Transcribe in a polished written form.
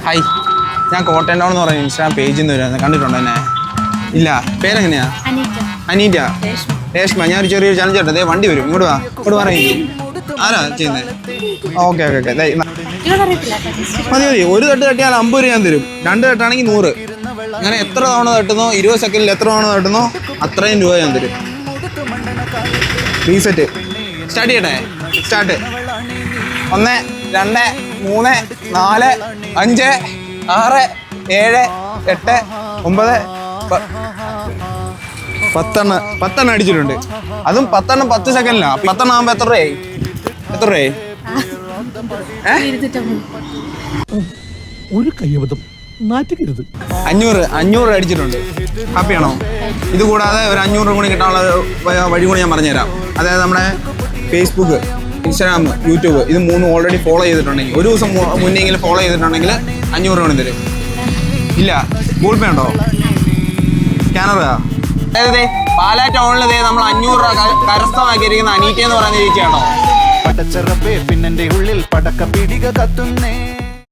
Hi, ഞാൻ Kottayam town എന്ന് പറഞ്ഞ ഇൻസ്റ്റാഗ്രാം പേജിൽ നിന്ന് വരുന്നത് കണ്ടിട്ടുണ്ടോ എന്നെ? ഇല്ല, പേരെങ്ങനെയാ? അനീറ്റ. രേഷ്മ. ഞാൻ ഒരു ചെറിയൊരു ചലഞ്ച് ഉണ്ട്. വണ്ടി വരും, ഇങ്ങോട്ട് വാ. ഇങ്ങോട്ട് പറയും. ആരാ ചെയ്യുന്നത്? Okay okay okay. മതി മതി. ഒരു തട്ട് തട്ടിയാൽ 50 രൂപ ഞാൻ തരും. 2 തട്ടാണെങ്കിൽ 100. അങ്ങനെ എത്ര തവണ തട്ടുന്നോ, 20 സെക്കൻഡിൽ എത്ര തവണ തട്ടുന്നോ അത്രയും രൂപ ഞാൻ തരും. റീസെറ്റ്. സ്റ്റാർട്ട് ചെയ്യട്ടെ? സ്റ്റാർട്ട്. 1 2 3 4 5 6 7 8 9 10 അടിച്ചിട്ടുണ്ട്. അതും 10 10 സെക്കൻഡിലാ. 10 ആകുമ്പോ എത്ര രൂപയായി? എത്ര രൂപയായി? ഒരു കയ്യബദ്ധം നാറ്റിക്കരുത്. 500 അടിച്ചിട്ടുണ്ട്. ഹാപ്പിയാണോ? ഇത് കൂടാതെ ഒരു 500 കൂടി കിട്ടാനുള്ള വഴി കൂടി ഞാൻ പറഞ്ഞുതരാം. അതായത് നമ്മുടെ ഫേസ്ബുക്ക്, ഇൻസ്റ്റാഗ്രാം, യൂട്യൂബ് ഇത് 3 ഓൾറെഡി ഫോളോ ചെയ്തിട്ടുണ്ടെങ്കിൽ, ഒരു ദിവസം മുന്നെങ്കിലും ഫോളോ ചെയ്തിട്ടുണ്ടെങ്കിൽ 500 കൂടി തരും. ഇല്ല, ഗൂഗിൾ പേ ഉണ്ടോ? സ്കാനറാ? അതായത് പാലാ ടൗണിൽ നമ്മൾ 500 രൂപ കരസ്ഥമാക്കിയിരിക്കുന്ന അനീറ്റ എന്ന് പറയുന്ന ചേച്ചിയാണോ? പടച്ചറപ്പേ പിന്നെന്റെ ഉള്ളിൽ പടക്ക പിടിക കത്തുന്നേ.